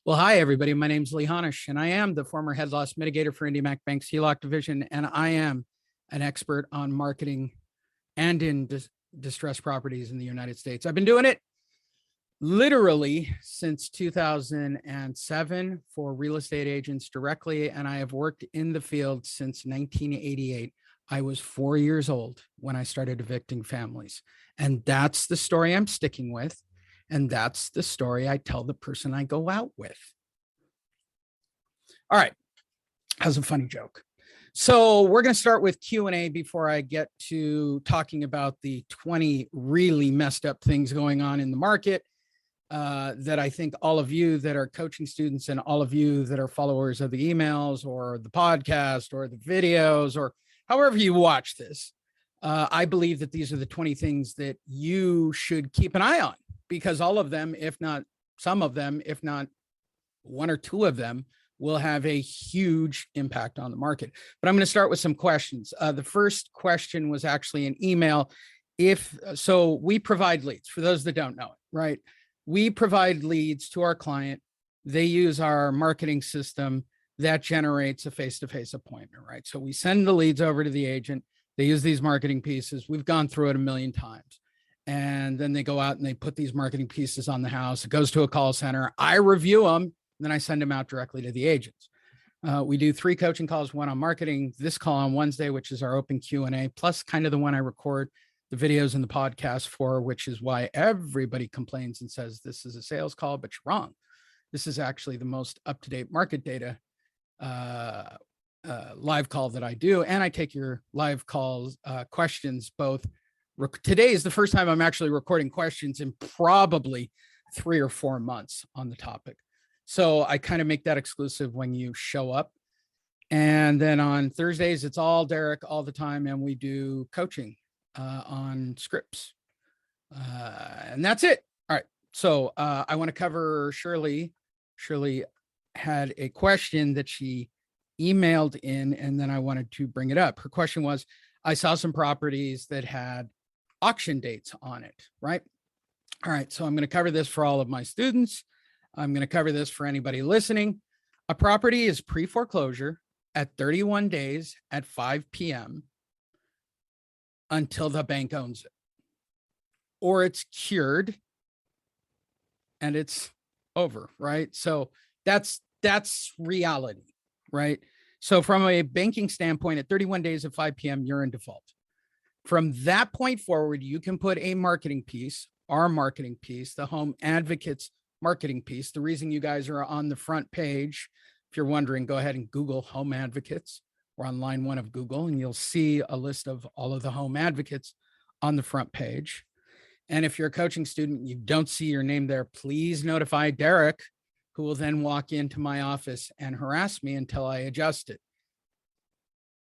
Well, hi, everybody. My name is Honish, and I am the former head loss mitigator for IndyMac Bank's HELOC division, and I am an expert on marketing and in distressed properties in the United States. I've been doing it literally since 2007 for real estate agents directly, and I have worked in the field since 1988. I was 4 years old when I started evicting families, and that's the story I'm sticking with. And that's the story I tell the person I go out with. All right. That's a funny joke. So we're going to start with Q&A before I get to talking about the 20 really messed up things going on in the market that I think all of you that are coaching students and all of you that are followers of the emails or the podcast or the videos or however you watch this, I believe that these are the 20 things that you should keep an eye on. Because all of them, if not some of them, if not one or two of them, will have a huge impact on the market. But I'm going to start with some questions. The first question was actually an email. So we provide leads for those that don't know it, right? We provide leads to our client. They use our marketing system that generates a face-to-face appointment, right? So we send the leads over to the agent. They use these marketing pieces. We've gone through it a million times. And then they go out and they put these marketing pieces on the house. It goes to a call center. I review them, and then I send them out directly to the agents. We do 3 coaching calls, one on marketing, this call on Wednesday, which is our open Q&A, plus kind of the one I record the videos and the podcast for, which is why everybody complains and says this is a sales call, but you're wrong. This is actually the most up-to-date market data live call that I do. And I take your live calls, questions, both. Today is the first time I'm actually recording questions in probably 3 or 4 months on the topic. So I kind of make that exclusive when you show up. And then on Thursdays, it's all Derek all the time. And we do coaching on scripts. And that's it. All right. So I want to cover Shirley. Shirley had a question that she emailed in, and then I wanted to bring it up. Her question was, I saw some properties that had auction dates on it, right? All right, so I'm going to cover this for all of my students. I'm going to cover this for anybody listening. A property is pre-foreclosure at 31 days at 5 p.m. until the bank owns it, or it's cured and it's over, right? So that's reality, right? So from a banking standpoint, at 31 days at 5 p.m., you're in default. From that point forward, you can put a marketing piece, our marketing piece, the Home Advocates marketing piece. The reason you guys are on the front page, if you're wondering, go ahead and Google Home Advocates. We're on line 1 of Google, and you'll see a list of all of the Home Advocates on the front page. And if you're a coaching student, you don't see your name there, please notify Derek, who will then walk into my office and harass me until I adjust it.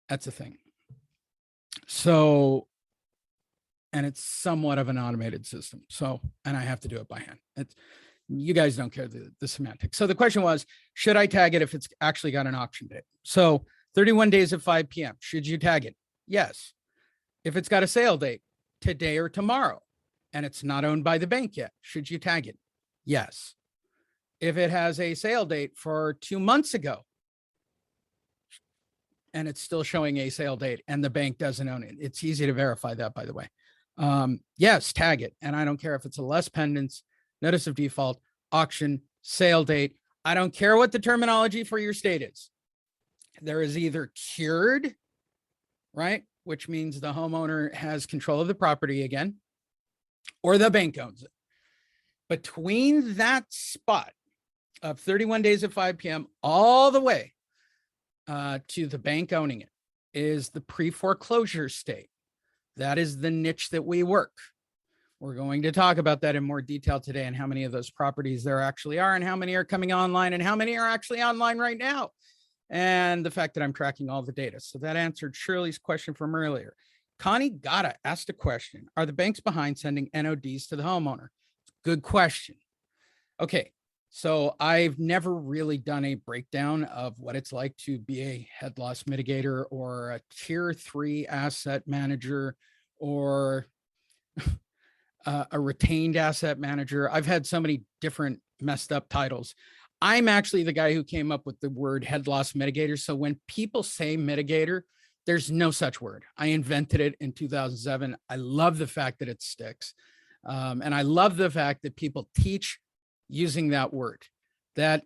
That's the thing. So, and it's somewhat of an automated system. So, and I have to do it by hand. You guys don't care the semantics. So the question was, should I tag it if it's actually got an auction date? So 31 days at 5 p.m. Should you tag it? Yes. If it's got a sale date today or tomorrow, and it's not owned by the bank yet, should you tag it? Yes. If it has a sale date for 2 months ago, and it's still showing a sale date and the bank doesn't own it, it's easy to verify that, by the way. Yes, tag it. And I don't care if it's a less pendants, notice of default, auction, sale date. I don't care what the terminology for your state is. There is either cured, right? Which means the homeowner has control of the property again, or the bank owns it. Between that spot of 31 days at 5 p.m. all the way to the bank owning it is the pre-foreclosure state. That is the niche that we work. We're going to talk about that in more detail today and how many of those properties there actually are and how many are coming online and how many are actually online right now. And the fact that I'm tracking all the data. So that answered Shirley's question from earlier. Connie Gata asked a question. Are the banks behind sending NODs to the homeowner? Good question. Okay. So I've never really done a breakdown of what it's like to be a head loss mitigator or a tier 3 asset manager or a retained asset manager. I've had so many different messed up titles. I'm actually the guy who came up with the word head loss mitigator. So when people say mitigator, there's no such word. I invented it in 2007. I love the fact that it sticks. And I love the fact that people teach using that word. That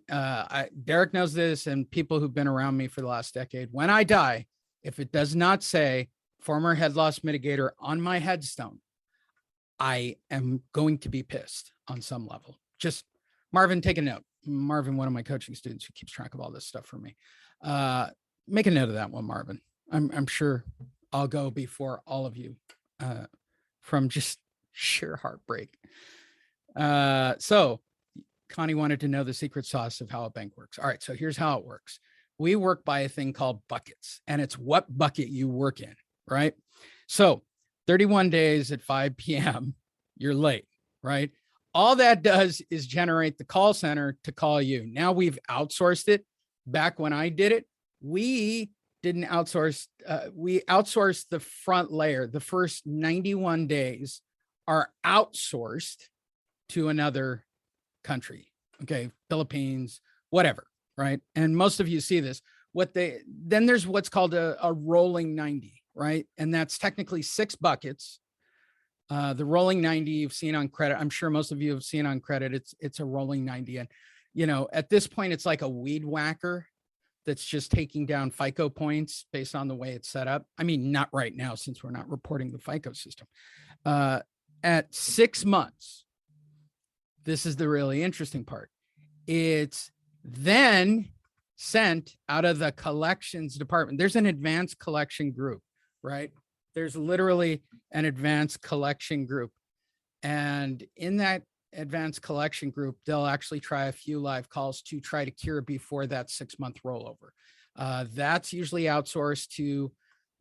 Derek knows this, and people who've been around me for the last decade. When I die, if it does not say former head loss mitigator on my headstone, I am going to be pissed on some level. Just Marvin, take a note. Marvin, one of my coaching students who keeps track of all this stuff for me. Make a note of that one, Marvin. I'm sure I'll go before all of you from just sheer heartbreak. So Connie wanted to know the secret sauce of how a bank works. All right, so here's how it works. We work by a thing called buckets, and it's what bucket you work in, right? So 31 days at 5 p.m., you're late, right? All that does is generate the call center to call you. Now we've outsourced it. Back when I did it, we didn't outsource. We outsourced the front layer. The first 91 days are outsourced to another country. Okay, Philippines, whatever, right? And most of you see this. Then there's what's called a rolling 90, right? And that's technically 6 buckets. The rolling 90 you've seen on credit. I'm sure most of you have seen on credit. It's a rolling 90. And, at this point, it's like a weed whacker that's just taking down FICO points based on the way it's set up. I mean, not right now, since we're not reporting the FICO system. At 6 months, this is the really interesting part. It's then sent out of the collections department. There's an advanced collection group, right? There's literally an advanced collection group. And in that advanced collection group, they'll actually try a few live calls to try to cure before that 6-month rollover. That's usually outsourced to,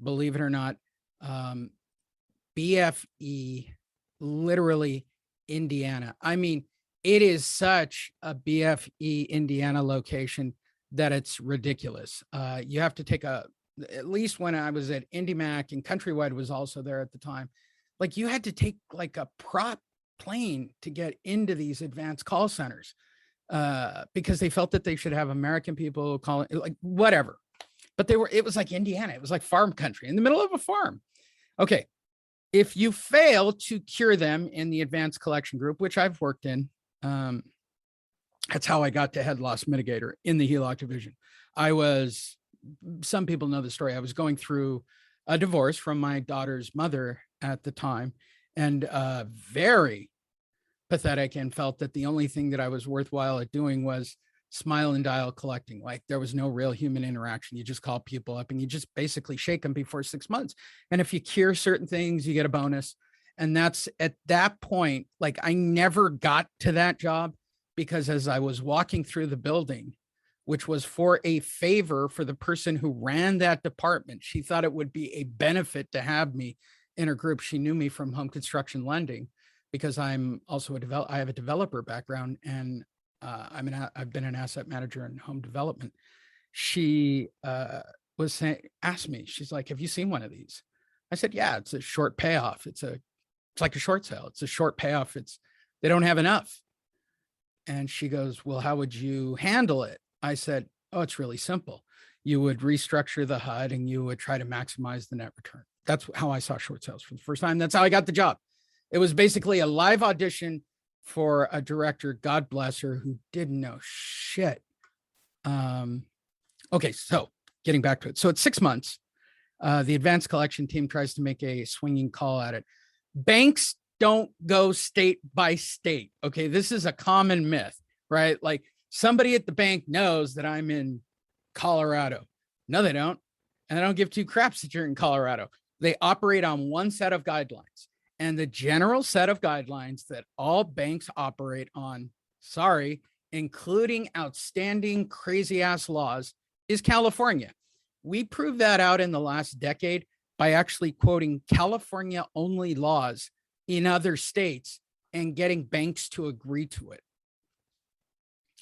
believe it or not, BFE, literally Indiana. I mean, it is such a BFE Indiana location that it's ridiculous. You have to take at least when I was at IndyMac, and Countrywide was also there at the time, like you had to take like a prop plane to get into these advanced call centers because they felt that they should have American people calling, like whatever. But it was like Indiana. It was like farm country in the middle of a farm. Okay. If you fail to cure them in the advanced collection group, which I've worked in, that's how I got to head loss mitigator in the HELOC division. Some people know the story. I was going through a divorce from my daughter's mother at the time, and very pathetic, and felt that the only thing that I was worthwhile at doing was smile and dial collecting. Like there was no real human interaction. You just call people up and you just basically shake them before 6 months. And if you cure certain things, you get a bonus. And that's at that point, like I never got to that job because as I was walking through the building, which was for a favor for the person who ran that department, she thought it would be a benefit to have me in her group. She knew me from home construction lending because I'm also I have a developer background, and I've been an asset manager in home development. She asked me, she's like, "Have you seen one of these?" I said, "Yeah, it's a short payoff. It's like a short sale. It's a short payoff. They don't have enough." And she goes, "Well, how would you handle it?" I said, "Oh, it's really simple. You would restructure the HUD and you would try to maximize the net return." That's how I saw short sales for the first time. That's how I got the job. It was basically a live audition for a director, God bless her, who didn't know shit. Okay, so getting back to it. So it's 6 months. The advanced collection team tries to make a swinging call at it. Banks don't go state by state. Okay, this is a common myth, right? Like somebody at the bank knows that I'm in Colorado. No, they don't. And I don't give two craps that you're in Colorado. They operate on one set of guidelines. And the general set of guidelines that all banks operate on, including outstanding crazy ass laws, is California. We proved that out in the last decade by actually quoting California only laws in other states and getting banks to agree to it.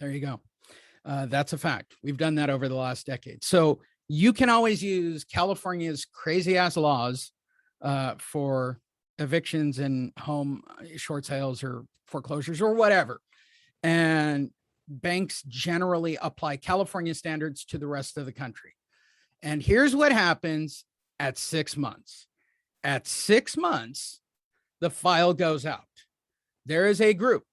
There you go. That's a fact. We've done that over the last decade. So you can always use California's crazy ass laws for evictions and home short sales or foreclosures or whatever. And banks generally apply California standards to the rest of the country. And here's what happens at 6 months. At 6 months, the file goes out. There is a group.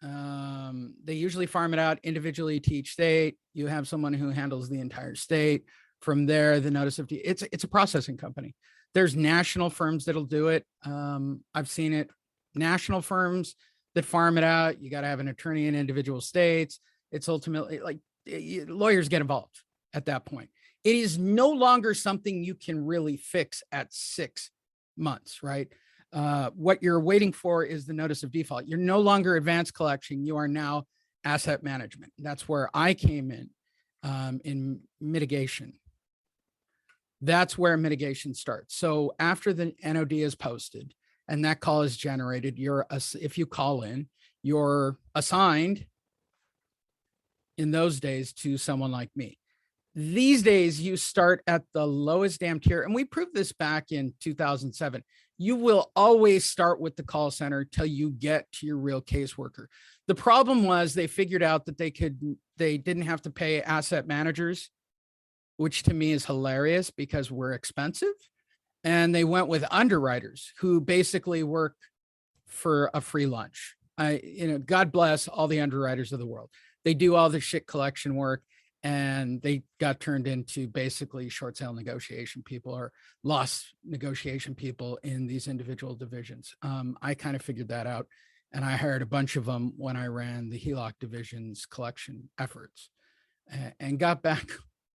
They usually farm it out individually to each state. You have someone who handles the entire state. From there, the notice of it's a processing company. There's national firms that'll do it. I've seen it. National firms that farm it out. You got to have an attorney in individual states. It's ultimately like lawyers get involved at that point. It is no longer something you can really fix at 6 months, right? What you're waiting for is the notice of default. You're no longer advanced collection. You are now asset management. That's where I came in mitigation. That's where mitigation starts. So after the NOD is posted and that call is generated, if you call in, you're assigned in those days to someone like me. These days, you start at the lowest damn tier. And we proved this back in 2007. You will always start with the call center till you get to your real caseworker. The problem was they figured out that they didn't have to pay asset managers, which to me is hilarious because we're expensive. And they went with underwriters who basically work for a free lunch. God bless all the underwriters of the world. They do all the shit collection work, and they got turned into basically short sale negotiation people or loss negotiation people in these individual divisions. I kind of figured that out, and I hired a bunch of them when I ran the HELOC division's collection efforts, and got back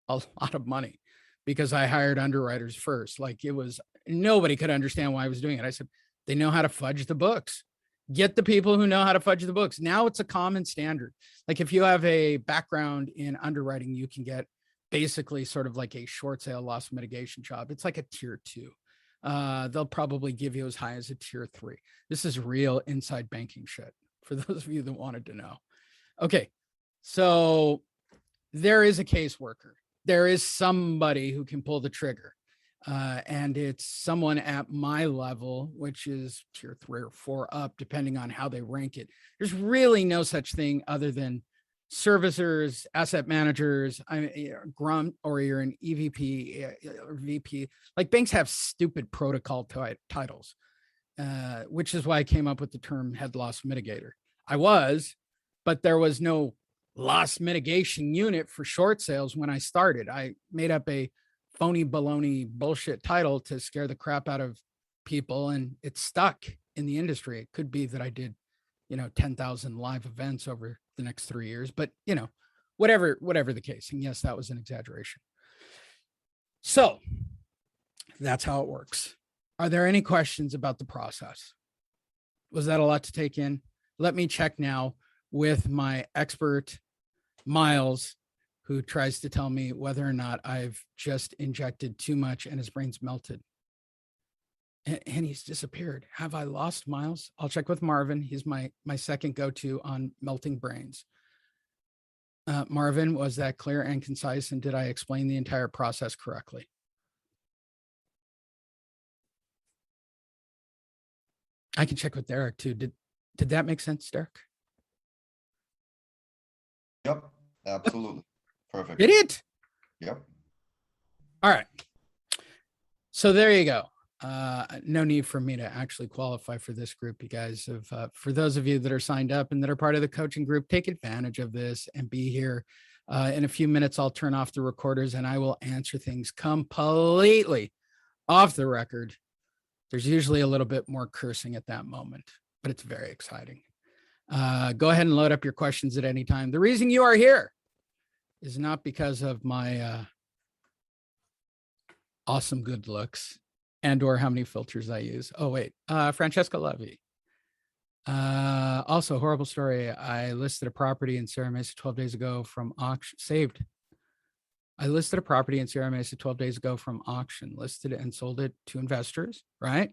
a lot of money because I hired underwriters first. Like, it was, nobody could understand why I was doing it. I said, they know how to fudge the books. Get the people who know how to fudge the books. Now it's a common standard. Like, if you have a background in underwriting, you can get basically sort of like a short sale loss mitigation job. It's like a tier 2. They'll probably give you as high as a tier 3. This is real inside banking shit for those of you that wanted to know. Okay. So there is a caseworker. There is somebody who can pull the trigger. And it's someone at my level, which is tier 3 or 4 up, depending on how they rank it. There's really no such thing other than servicers, asset managers, grunt, or you're an EVP or VP. Like, banks have stupid protocol titles, which is why I came up with the term head loss mitigator. But there was no loss mitigation unit for short sales when I started. I made up a phony baloney bullshit title to scare the crap out of people, and it's stuck in the industry. It could be that I did 10,000 live events over the next 3 years, but whatever the case. And yes, that was an exaggeration. So that's how it works. Are there any questions about the process? Was that a lot to take in? Let me check now with my expert, Miles, who tries to tell me whether or not I've just injected too much and his brain's melted. And he's disappeared. Have I lost Miles? I'll check with Marvin. He's my second go-to on melting brains. Marvin, was that clear and concise? And did I explain the entire process correctly? I can check with Derek too. Did that make sense, Derek? Yep, absolutely. Perfect. Did it? Yep. All right. So there you go. No need for me to actually qualify for this group. You guys have, for those of you that are signed up and that are part of the coaching group, take advantage of this and be here. In a few minutes, I'll turn off the recorders and I will answer things completely off the record. There's usually a little bit more cursing at that moment, but it's very exciting. Go ahead and load up your questions at any time. The reason you are here is not because of my awesome good looks and or how many filters I use. Oh, wait. Francesca Levy. Also, horrible story. I listed a property in Sierra Mesa 12 days ago from auction. Saved. I listed a property in Sierra Mesa 12 days ago from auction. Listed it and sold it to investors, right?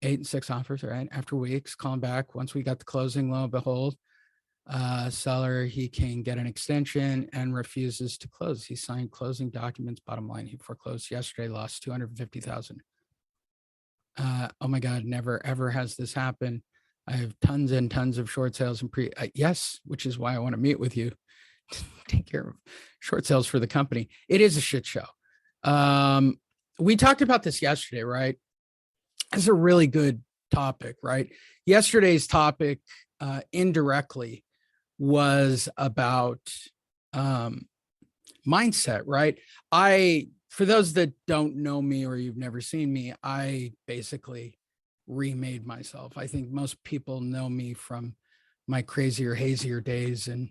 8 and 6 offers, right? After weeks, calling back. Once we got the closing, lo and behold, seller, he can get an extension and refuses to close. He signed closing documents. Bottom line, he foreclosed yesterday, lost $250,000. Oh my God, never ever has this happened. I have tons and tons of short sales and yes, which is why I want to meet with you. Take care of short sales for the company. It is a shit show. We talked about this yesterday, right? It's a really good topic, right? Yesterday's topic indirectly was about mindset, right? For those that don't know me or you've never seen me, I basically remade myself. I think most people know me from my crazier, hazier days in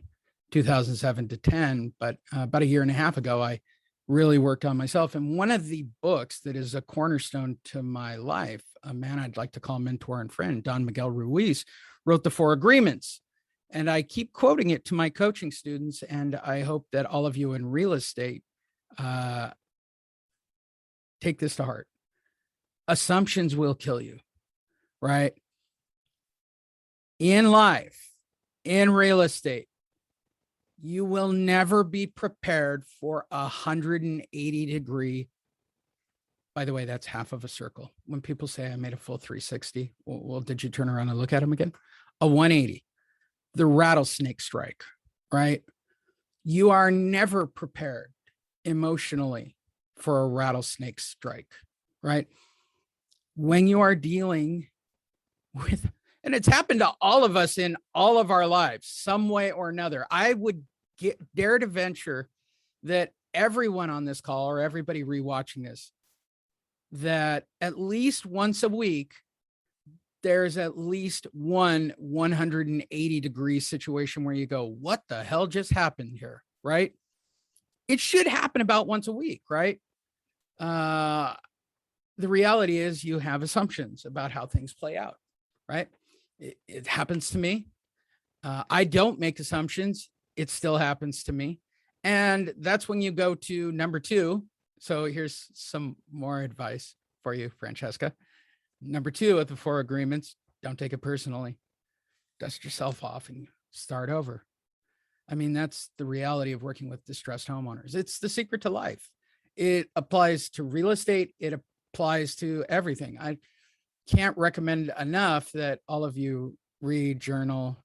2007 to 10, but about a year and a half ago, I really worked on myself. And one of the books that is a cornerstone to my life, a man I'd like to call mentor and friend, Don Miguel Ruiz, wrote The Four Agreements. And I keep quoting it to my coaching students, and I hope that all of you in real estate take this to heart. Assumptions will kill you, right? In life, in real estate, you will never be prepared for 180-degree. By the way, that's half of a circle. When people say I made a full 360, well, did you turn around and look at them again? A 180, the rattlesnake strike, right? You are never prepared emotionally for a rattlesnake strike, right? When you are dealing with, and it's happened to all of us in all of our lives, some way or another. I would dare to venture that everyone on this call or everybody rewatching this, that at least once a week, there's at least one 180-degree situation where you go, what the hell just happened here, right? It should happen about once a week, right? The reality is you have assumptions about how things play out, right? It happens to me. I don't make assumptions. It still happens to me. And that's when you go to number 2. So here's some more advice for you, Francesca. Number 2 of the 4 agreements, don't take it personally. Dust yourself off and start over. I mean, that's the reality of working with distressed homeowners. It's the secret to life. It applies to real estate. It applies to everything. I can't recommend enough that all of you read, journal,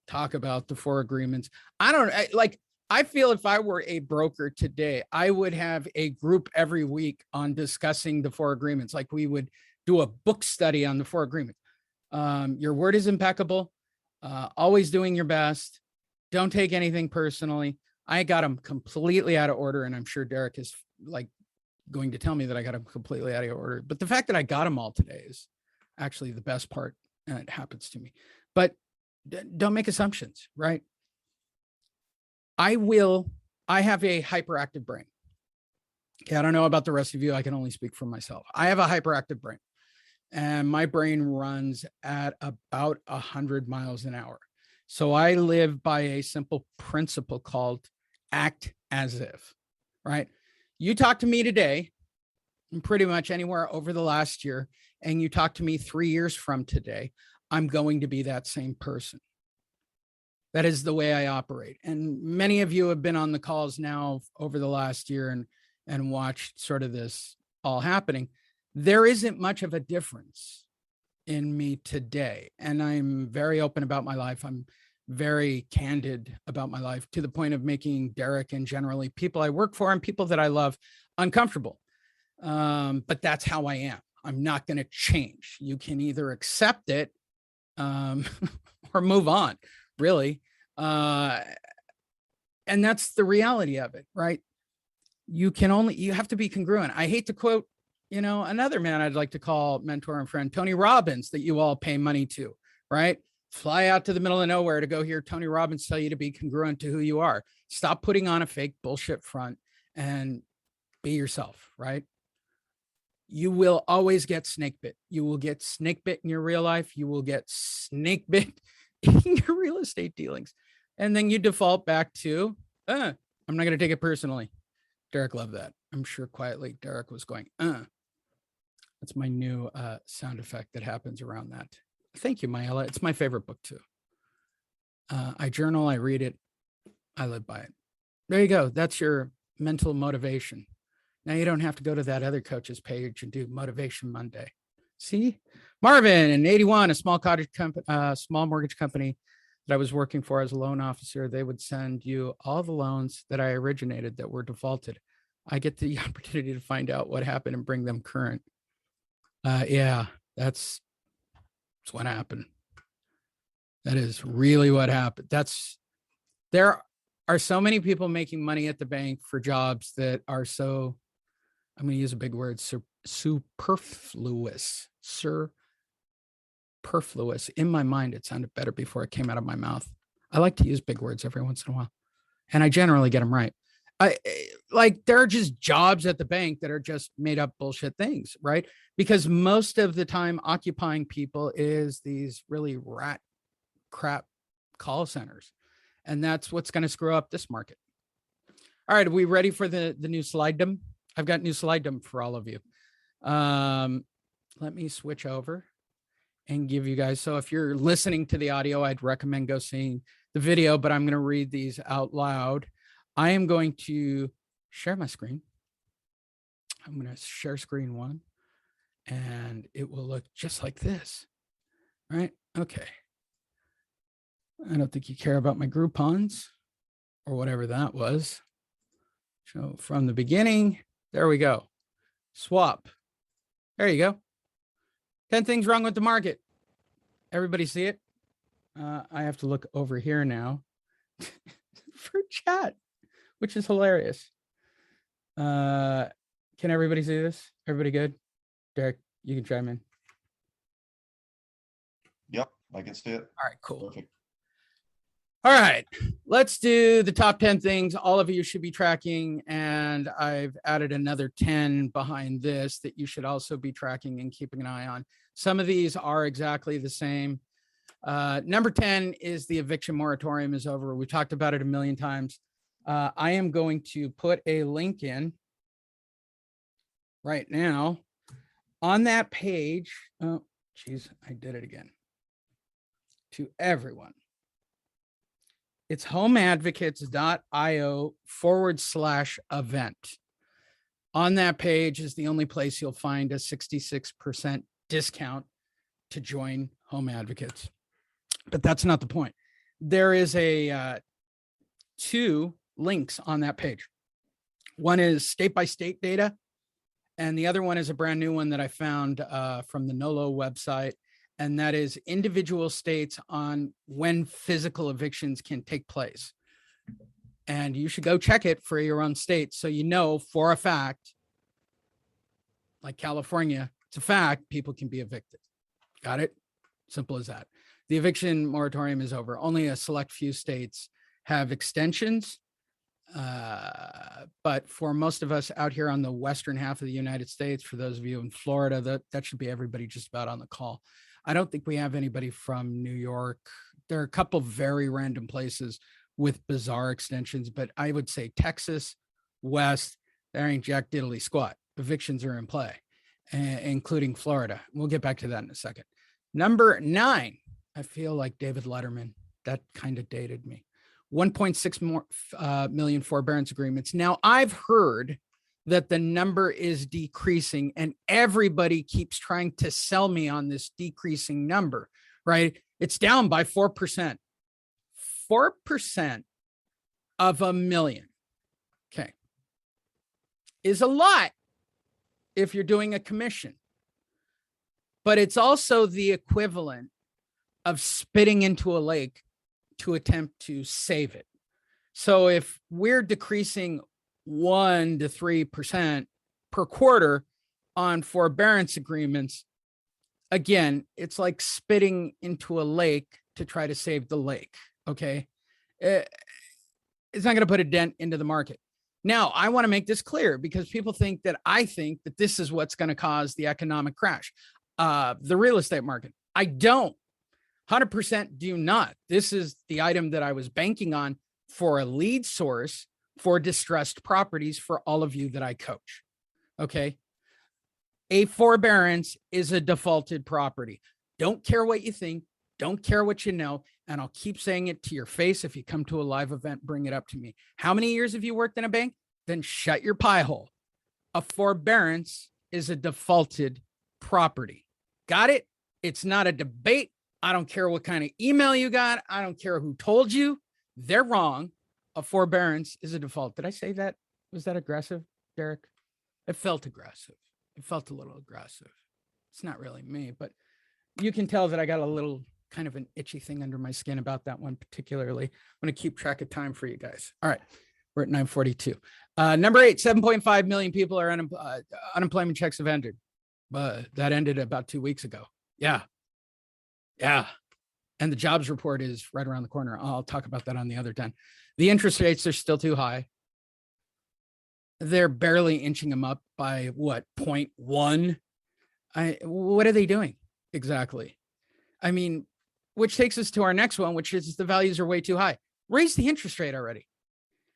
talk about the 4 agreements. I feel if I were a broker today, I would have a group every week on discussing the 4 agreements. Like we would do a book study on the 4 agreements. Your word is impeccable. Always doing your best. Don't take anything personally. I got them completely out of order. And I'm sure Derek is like going to tell me that I got them completely out of order. But the fact that I got them all today is actually the best part. And it happens to me. But don't make assumptions, right? I have a hyperactive brain. Okay, I don't know about the rest of you. I can only speak for myself. I have a hyperactive brain, and my brain runs at about 100 miles an hour. So I live by a simple principle called act as if, right? You talk to me today, and pretty much anywhere over the last year, and you talk to me 3 years from today, I'm going to be that same person. That is the way I operate. And many of you have been on the calls now over the last year and watched sort of this all happening. There isn't much of a difference in me today. And I'm very open about my life. I'm very candid about my life to the point of making Derek and generally people I work for and people that I love uncomfortable. But that's how I am. I'm not going to change. You can either accept it or move on, really. And that's the reality of it, right? You have to be congruent. I hate to quote, another man I'd like to call mentor and friend, Tony Robbins, that you all pay money to, right? Fly out to the middle of nowhere to go hear Tony Robbins tell you to be congruent to who you are. Stop putting on a fake bullshit front and be yourself, right? You will always get snake bit. You will get snake bit in your real life. You will get snake bit in your real estate dealings. And then you default back to, I'm not going to take it personally. Derek loved that. I'm sure quietly Derek was going, That's my new sound effect that happens around that. Thank you, Mayella. It's my favorite book too. I journal, I read it, I live by it. There you go. That's your mental motivation. Now you don't have to go to that other coach's page and do Motivation Monday. See, Marvin in 81, a small small mortgage company that I was working for as a loan officer. They would send you all the loans that I originated that were defaulted. I get the opportunity to find out what happened and bring them current. Yeah, that's what happened. That is really what happened. There are so many people making money at the bank for jobs that are so, I'm going to use a big word, superfluous. Superfluous. In my mind, it sounded better before it came out of my mouth. I like to use big words every once in a while, and I generally get them right. There are just jobs at the bank that are just made up bullshit things, right? Because most of the time occupying people is these really rat crap call centers. And that's what's going to screw up this market. All right. Are we ready for the new slidedom? I've got new slidedom for all of you. Let me switch over and give you guys. So if you're listening to the audio, I'd recommend go seeing the video, but I'm going to read these out loud. I am going to share my screen. I'm going to share screen one, and it will look just like this. All right. Okay. I don't think you care about my Groupons or whatever that was. So from the beginning, there we go. Swap. There you go. 10 things wrong with the market. Everybody see it? I have to look over here now for chat, which is hilarious. Can everybody see this? Everybody good? Derek, you can chime in. Yep, I can see it. All right, cool. Perfect. All right, let's do the top 10 things all of you should be tracking. And I've added another 10 behind this that you should also be tracking and keeping an eye on. Some of these are exactly the same. Number 10 is the eviction moratorium is over. We talked about it a million times. I am going to put a link in right now on that page. Oh, geez, I did it again. To everyone. It's homeadvocates.io/event. On that page is the only place you'll find a 66% discount to join Home Advocates. But that's not the point. There is two links on that page. One is state by state data, and the other one is a brand new one that I found from the NOLO website. And that is individual states on when physical evictions can take place. And you should go check it for your own state. So you know for a fact, like California, it's a fact, people can be evicted. Got it? Simple as that. The eviction moratorium is over. Only a select few states have extensions. But for most of us out here on the western half of the United States, for those of you in Florida, that should be everybody just about on the call. I don't think we have anybody from New York. There are a couple very random places with bizarre extensions, but I would say Texas, West, there ain't jack diddly squat. Evictions are in play, including Florida. We'll get back to that in a second. Number 9, I feel like David Letterman. That kind of dated me. 1.6 million forbearance agreements. Now, I've heard that the number is decreasing, and everybody keeps trying to sell me on this decreasing number, right? It's down by 4%. 4% of a million, okay, is a lot if you're doing a commission, but it's also the equivalent of spitting into a lake to attempt to save it. So if we're decreasing 1 to 3% per quarter on forbearance agreements, again, it's like spitting into a lake to try to save the lake. Okay. It's not going to put a dent into the market. Now, I want to make this clear because people think that I think that this is what's going to cause the economic crash, the real estate market. I don't. 100% do not. This is the item that I was banking on for a lead source for distressed properties for all of you that I coach. Okay. A forbearance is a defaulted property. Don't care what you think. Don't care what you know. And I'll keep saying it to your face. If you come to a live event, bring it up to me. How many years have you worked in a bank? Then shut your pie hole. A forbearance is a defaulted property. Got it? It's not a debate. I don't care what kind of email you got. I don't care who told you. They're wrong. A forbearance is a default. Did I say that? Was that aggressive, Derek? It felt aggressive. It felt a little aggressive. It's not really me, but you can tell that I got a little kind of an itchy thing under my skin about that one particularly. I'm going to keep track of time for you guys. All right. We're at 9:42. Number 8, 7.5 million people are unemployment checks have ended. But that ended about 2 weeks ago. Yeah. And the jobs report is right around the corner. I'll talk about that on the other 10. The interest rates are still too high. They're barely inching them up by what, 0.1? What are they doing exactly? I mean, which takes us to our next one, which is the values are way too high. Raise the interest rate already.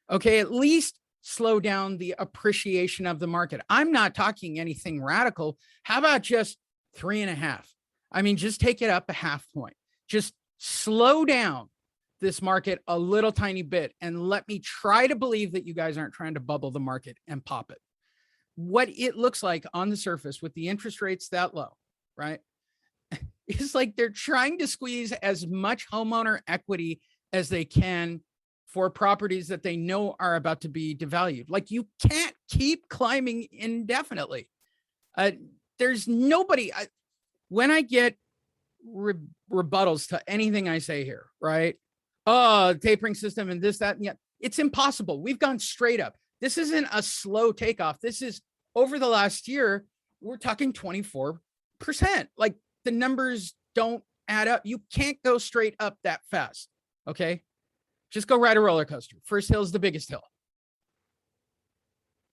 Okay, at least slow down the appreciation of the market. I'm not talking anything radical. How about just 3.5? I mean, just take it up a half point. Just slow down this market a little tiny bit and let me try to believe that you guys aren't trying to bubble the market and pop it. What it looks like on the surface with the interest rates that low, right? It's like they're trying to squeeze as much homeowner equity as they can for properties that they know are about to be devalued. Like, you can't keep climbing indefinitely. There's nobody, when I get rebuttals to anything I say here, right? Oh, tapering system and this, that, and yeah, it's impossible. We've gone straight up. This isn't a slow takeoff. This is over the last year, we're talking 24%. Like, the numbers don't add up. You can't go straight up that fast. Okay. Just go ride a roller coaster. First hill is the biggest hill.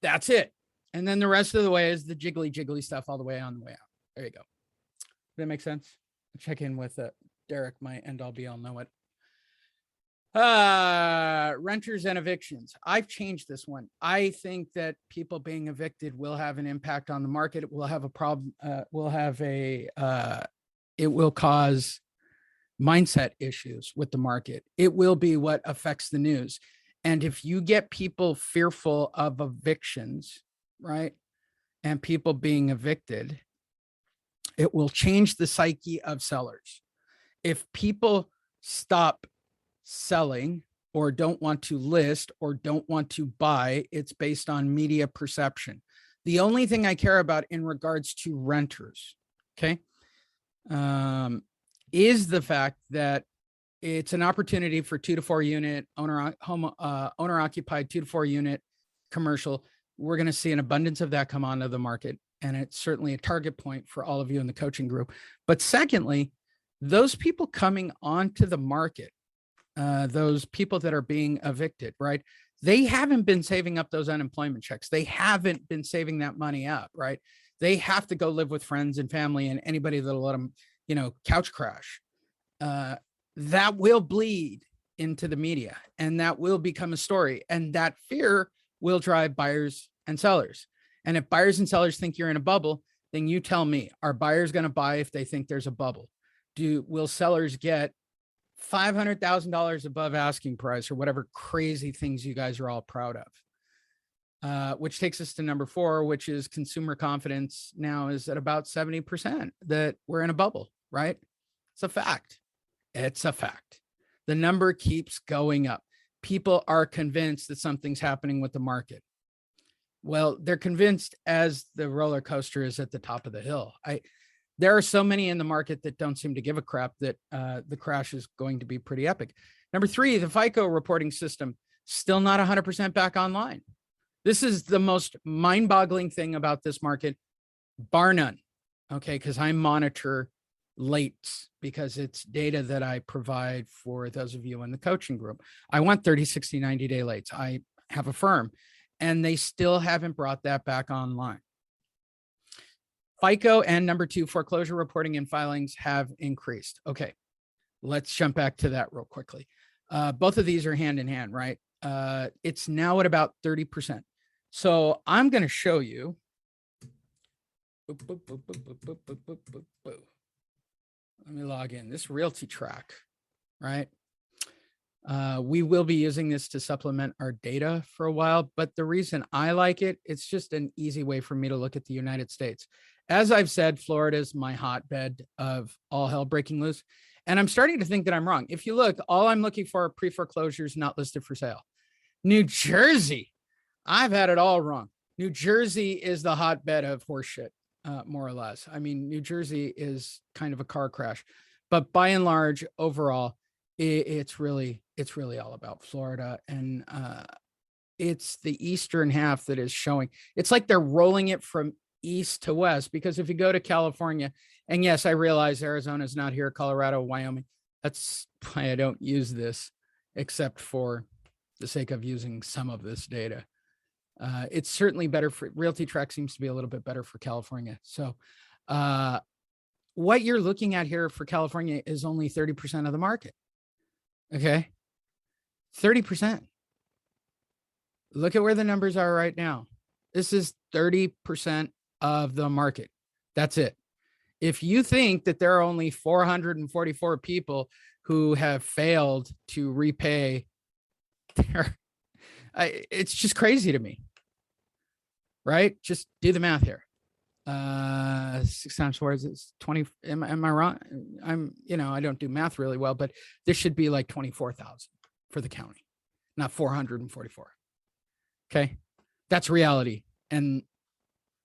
That's it. And then the rest of the way is the jiggly stuff all the way on the way out. There you go. Does that make sense? I'll check in with Derek, my end all be all know it. Renters and evictions. I've changed this one. I think that people being evicted will have an impact on the market. It will have a problem. It will cause mindset issues with the market. It will be what affects the news. And if you get people fearful of evictions, right, and people being evicted, it will change the psyche of sellers. If people stop selling or don't want to list or don't want to buy, it's based on media perception. The only thing I care about in regards to renters, okay, is the fact that it's an opportunity for 2 to 4 unit owner occupied 2 to 4 unit commercial. We're going to see an abundance of that come onto the market. And it's certainly a target point for all of you in the coaching group. But secondly, those people coming onto the market, those people that are being evicted, right? They haven't been saving up those unemployment checks. They haven't been saving that money up, right? They have to go live with friends and family and anybody that'll let them, couch crash. That will bleed into the media and that will become a story. And that fear will drive buyers and sellers. And if buyers and sellers think you're in a bubble, then you tell me, are buyers going to buy if they think there's a bubble? Will sellers get $500,000 above asking price or whatever crazy things you guys are all proud of? Which takes us to number 4, which is consumer confidence now is at about 70% that we're in a bubble, right? It's a fact. It's a fact. The number keeps going up. People are convinced that something's happening with the market. Well, they're convinced as the roller coaster is at the top of the hill. There are so many in the market that don't seem to give a crap that the crash is going to be pretty epic. Number 3, the FICO reporting system, still not 100% back online. This is the most mind-boggling thing about this market, bar none. Okay, because I monitor lates because it's data that I provide for those of you in the coaching group. I want 30, 60, 90-day lates. I have a firm. And they still haven't brought that back online. FICO and number 2, foreclosure reporting and filings have increased. Okay, let's jump back to that real quickly. Both of these are hand in hand, right? It's now at about 30%. So I'm going to show you. Let me log in. This realty track, right? We will be using this to supplement our data for a while, but the reason I like it, it's just an easy way for me to look at the United States. As I've said, Florida is my hotbed of all hell breaking loose. And I'm starting to think that I'm wrong. If you look, all I'm looking for are pre-foreclosures not listed for sale. New Jersey, I've had it all wrong. New Jersey is the hotbed of horseshit, more or less. I mean, New Jersey is kind of a car crash, but by and large, overall, it's really all about Florida, and it's the eastern half that is showing. It's like they're rolling it from east to west, because if you go to California, and yes, I realize Arizona is not here, Colorado, Wyoming. That's why I don't use this, except for the sake of using some of this data. It's certainly better for Realty Track, seems to be a little bit better for California. So what you're looking at here for California is only 30% of the market. Okay. 30%. Look at where the numbers are right now. This is 30% of the market. That's it. If you think that there are only 444 people who have failed to repay their, it's just crazy to me, right? Just do the math here. 6 times 4 is 20. Am I wrong? I don't do math really well, but this should be like 24,000 for the county, not 444. Okay. That's reality. And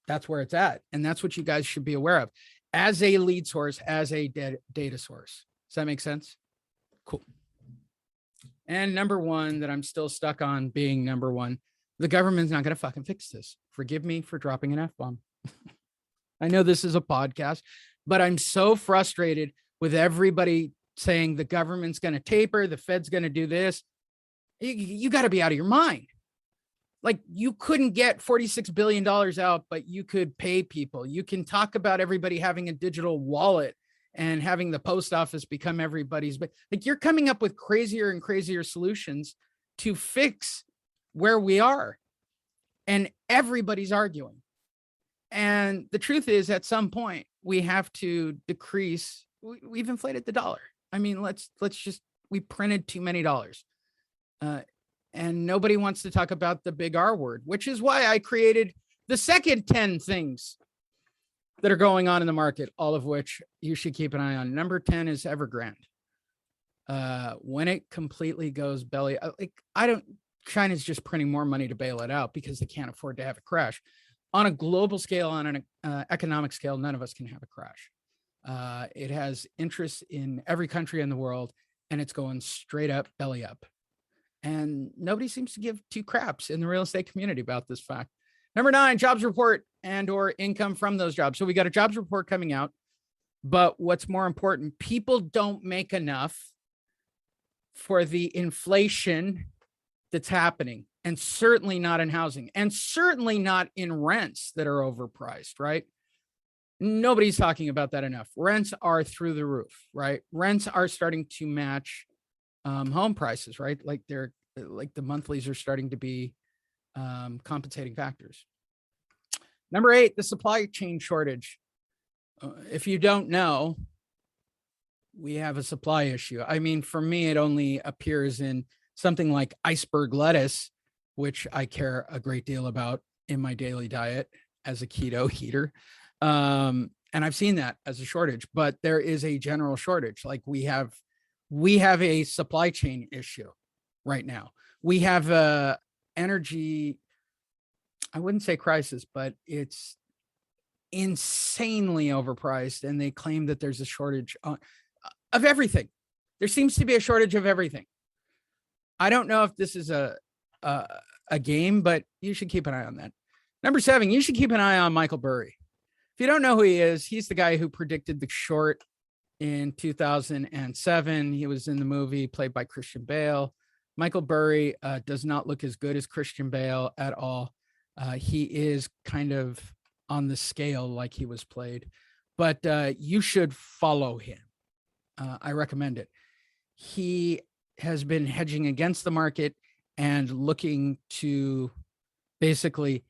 that's where it's at. And that's what you guys should be aware of as a lead source, as a data source. Does that make sense? Cool. And number one that I'm still stuck on being number one, the government's not going to fucking fix this. Forgive me for dropping an F-bomb. I know this is a podcast, but I'm so frustrated with everybody saying the government's going to taper, the Fed's going to do this. You got to be out of your mind. Like, you couldn't get $46 billion out, but you could pay people. You can talk about everybody having a digital wallet and having the post office become everybody's, but like, you're coming up with crazier and crazier solutions to fix where we are. And everybody's arguing. And the truth is, at some point, we have to decrease. We've inflated the dollar. I mean, we printed too many dollars. And nobody wants to talk about the big R word, which is why I created the second 10 things that are going on in the market, all of which you should keep an eye on. Number 10 is Evergrande. When it completely goes belly, China's just printing more money to bail it out because they can't afford to have a crash. On a global scale, on an economic scale, none of us can have a crash. It has interests in every country in the world, and it's going straight up, belly up. And nobody seems to give two craps in the real estate community about this fact. Number 9, jobs report and or income from those jobs. So we got a jobs report coming out, but what's more important, people don't make enough for the inflation that's happening, and certainly not in housing, and certainly not in rents that are overpriced, right? Nobody's talking about that enough. Rents are through the roof, right? Rents are starting to match home prices, right? Like the monthlies are starting to be compensating factors. Number 8, the supply chain shortage. If you don't know, we have a supply issue. I mean, for me, it only appears in something like iceberg lettuce, which I care a great deal about in my daily diet as a keto eater. And I've seen that as a shortage, but there is a general shortage. Like, we have a supply chain issue right now. We have a energy, I wouldn't say crisis, but it's insanely overpriced. And they claim that there's a shortage of everything. There seems to be a shortage of everything. I don't know if this is a game, but you should keep an eye on that. Number 7, you should keep an eye on Michael Burry. If you don't know who he is, he's the guy who predicted the short in 2007. He was in the movie, played by Christian Bale. Michael Burry does not look as good as Christian Bale at all. He is kind of on the scale like he was played, but you should follow him. I recommend it. He has been hedging against the market and looking to basically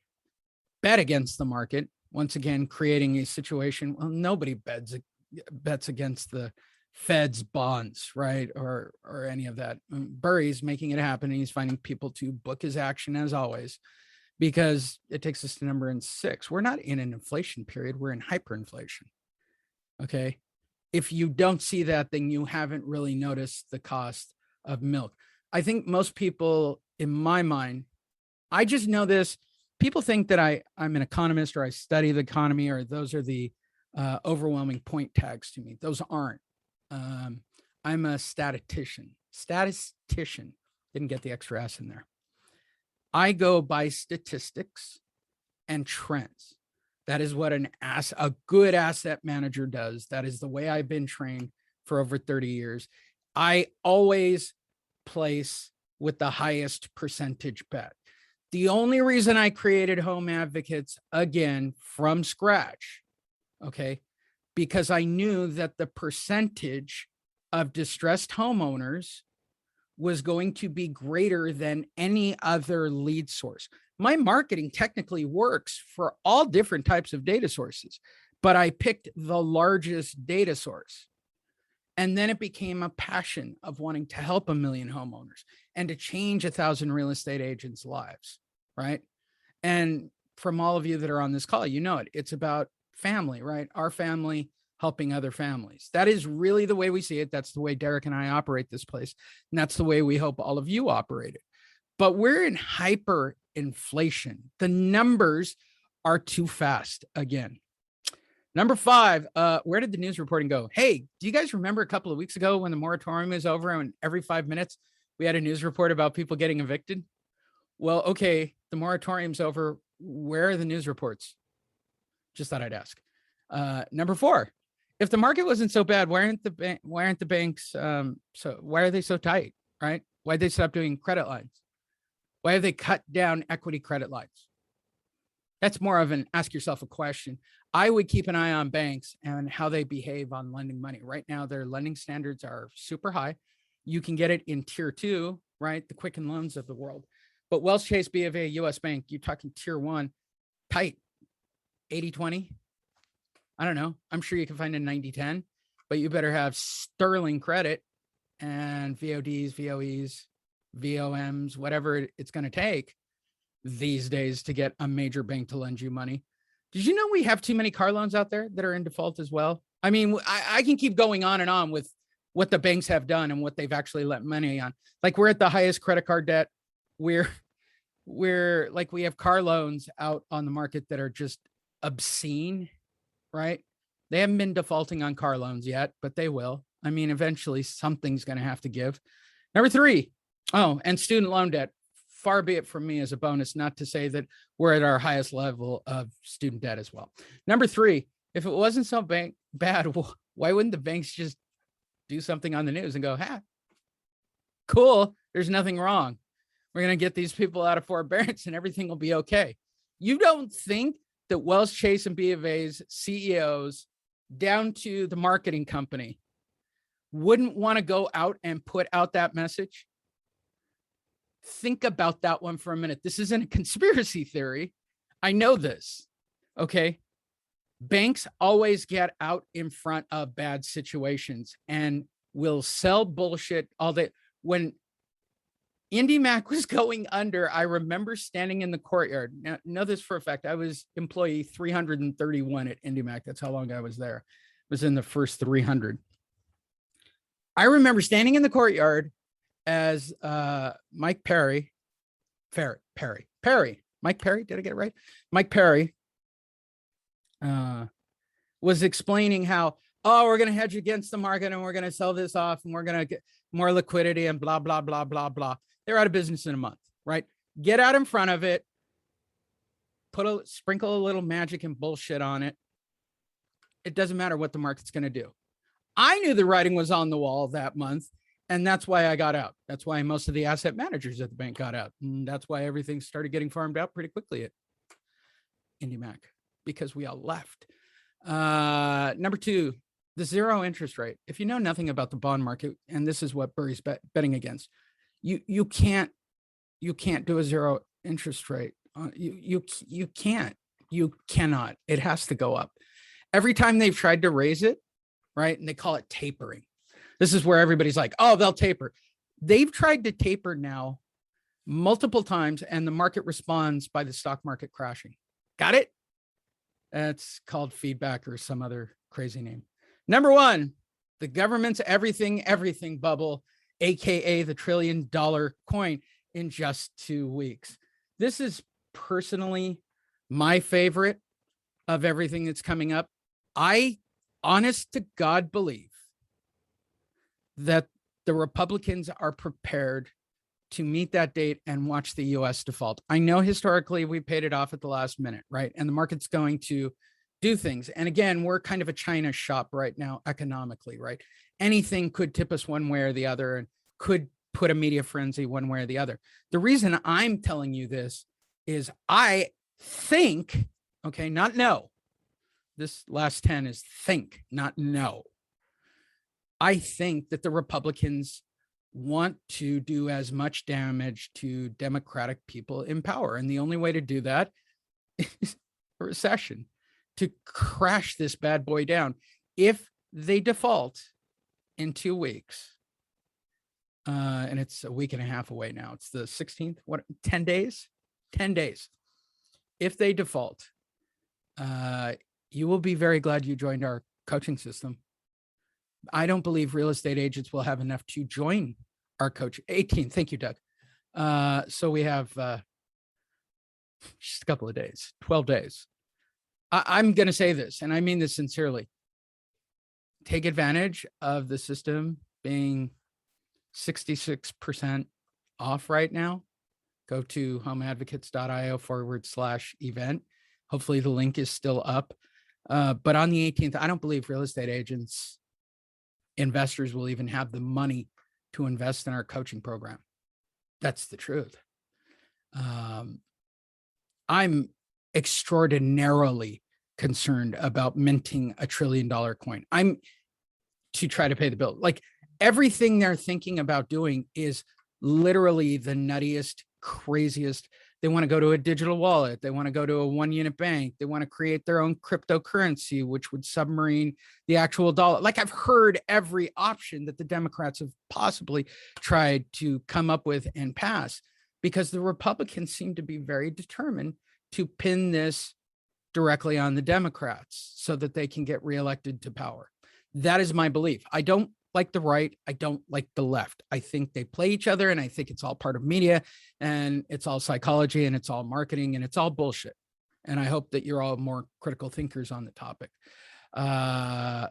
bet against the market. Once again, creating a situation. Well, nobody bets against the Fed's bonds, right? Or any of that. Burry's making it happen, and he's finding people to book his action as always. because it takes us to number in 6. We're not in an inflation period. We're in hyperinflation. Okay. If you don't see that, then you haven't really noticed the cost of milk. I think most people, in my mind, I just know this. People think that I'm an economist or I study the economy, or those are the overwhelming point tags to me. Those aren't. I'm a statistician. Didn't get the extra S in there. I go by statistics and trends. That is what a good asset manager does. That is the way I've been trained for over 30 years. I always place with the highest percentage bet. The only reason I created Home Advocates again from scratch, okay, because I knew that the percentage of distressed homeowners was going to be greater than any other lead source. My marketing technically works for all different types of data sources, but I picked the largest data source. And then it became a passion of wanting to help 1 million homeowners and to change 1,000 real estate agents' lives, right? And from all of you that are on this call, you know it. It's about family, right? Our family helping other families. That is really the way we see it. That's the way Derek and I operate this place. And that's the way we hope all of you operate it. But we're in hyperinflation. The numbers are too fast again. Number 5, where did the news reporting go? Hey, do you guys remember a couple of weeks ago when the moratorium was over and every 5 minutes we had a news report about people getting evicted? Well, okay, the moratorium's over. Where are the news reports? Just thought I'd ask. Number 4, if the market wasn't so bad, why aren't the banks why are they so tight, right? Why'd they stop doing credit lines? Why have they cut down equity credit lines? That's more of an ask yourself a question. I would keep an eye on banks and how they behave on lending money. Right now, their lending standards are super high. You can get it in tier 2, right? The Quicken Loans of the world. But Wells, Chase, B of A, US Bank, you're talking tier 1, tight, 80-20. I don't know. I'm sure you can find a 90-10, but you better have sterling credit and VODs, VOEs, VOMs, whatever it's going to take these days to get a major bank to lend you money. Did you know we have too many car loans out there that are in default as well? I mean, I can keep going on and on with what the banks have done and what they've actually lent money on. Like we're at the highest credit card debt. We're like, we have car loans out on the market that are just obscene, right? They haven't been defaulting on car loans yet, but they will. I mean, eventually something's going to have to give. Number 3, and student loan debt. Far be it from me as a bonus, not to say that we're at our highest level of student debt as well. Number 3, if it wasn't so bad, why wouldn't the banks just do something on the news and go, cool, there's nothing wrong. We're going to get these people out of forbearance and everything will be okay. You don't think that Wells, Chase, and B of A's CEOs down to the marketing company wouldn't want to go out and put out that message? Think about that one for a minute. This isn't a conspiracy theory. I know this. Okay. Banks always get out in front of bad situations and will sell bullshit all day. When IndyMac was going under, I remember standing in the courtyard. Now, know this for a fact. I was employee 331 at IndyMac. That's how long I was there. I was in the first 300. I remember standing in the courtyard as Mike Perry, Mike Perry, did I get it right? Mike Perry was explaining how, we're going to hedge against the market and we're going to sell this off and we're going to get more liquidity and blah, blah, blah, blah, blah. They're out of business in a month, right? Get out in front of it, sprinkle a little magic and bullshit on it. It doesn't matter what the market's going to do. I knew the writing was on the wall that month. And that's why I got out. That's why most of the asset managers at the bank got out. And that's why everything started getting farmed out pretty quickly at IndyMac, because we all left. Number 2, the zero interest rate. If you know nothing about the bond market, and this is what Burry's betting against, you can't do a zero interest rate. You cannot. It has to go up. Every time they've tried to raise it, right, and they call it tapering. This is where everybody's like, they'll taper. They've tried to taper now multiple times, and the market responds by the stock market crashing. Got it? That's called feedback or some other crazy name. Number one, the government's everything bubble, AKA the $1 trillion coin, in just 2 weeks. This is personally my favorite of everything that's coming up. I, honest to God, believe that the Republicans are prepared to meet that date and watch the US default. I know historically we paid it off at the last minute, right? And the market's going to do things. And again, we're kind of a China shop right now economically, right? Anything could tip us one way or the other and could put a media frenzy one way or the other. The reason I'm telling you this is I think, okay, not know. This last 10 is think, not know. I think that the Republicans want to do as much damage to Democratic people in power. And the only way to do that is a recession, to crash this bad boy down. If they default in 2 weeks, and it's a week and a half away now, it's the 16th, 10 days? 10 days. If they default, you will be very glad you joined our coaching system. I don't believe real estate agents will have enough to join our coach. 18. Thank you, Doug. So we have just a couple of days, 12 days. I'm going to say this, and I mean this sincerely. Take advantage of the system being 66% off right now. Go to homeadvocates.io/event. Hopefully the link is still up. But on the 18th, I don't believe real estate agents, investors will even have the money to invest in our coaching program. That's the truth. I'm extraordinarily concerned about minting $1 trillion coin. I'm to try to pay the bill. Like everything they're thinking about doing is literally the nuttiest, craziest. They want to go to a digital wallet. They want to go to a 1-unit bank. They want to create their own cryptocurrency, which would submarine the actual dollar. Like I've heard every option that the Democrats have possibly tried to come up with and pass, because the Republicans seem to be very determined to pin this directly on the Democrats so that they can get reelected to power. That is my belief. I don't like the right. I don't like the left. I think they play each other, and I think it's all part of media, and it's all psychology, and it's all marketing, and it's all bullshit. And I hope that you're all more critical thinkers on the topic. There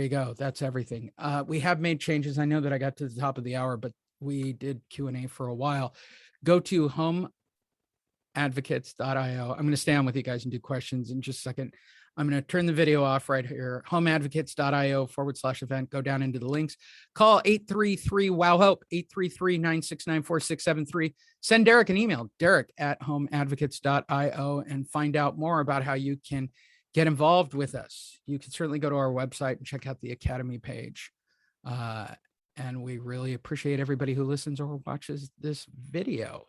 you go. That's everything. We have made changes. I know that I got to the top of the hour, but we did Q&A for a while. Go to homeadvocates.io. I'm going to stay on with you guys and do questions in just a second. I'm going to turn the video off right here. Homeadvocates.io/event. Go down into the links. Call 833-WOW-HOPE, 833-969-4673. Send Derek an email, derek@homeadvocates.io, and find out more about how you can get involved with us. You can certainly go to our website and check out the Academy page. And we really appreciate everybody who listens or watches this video.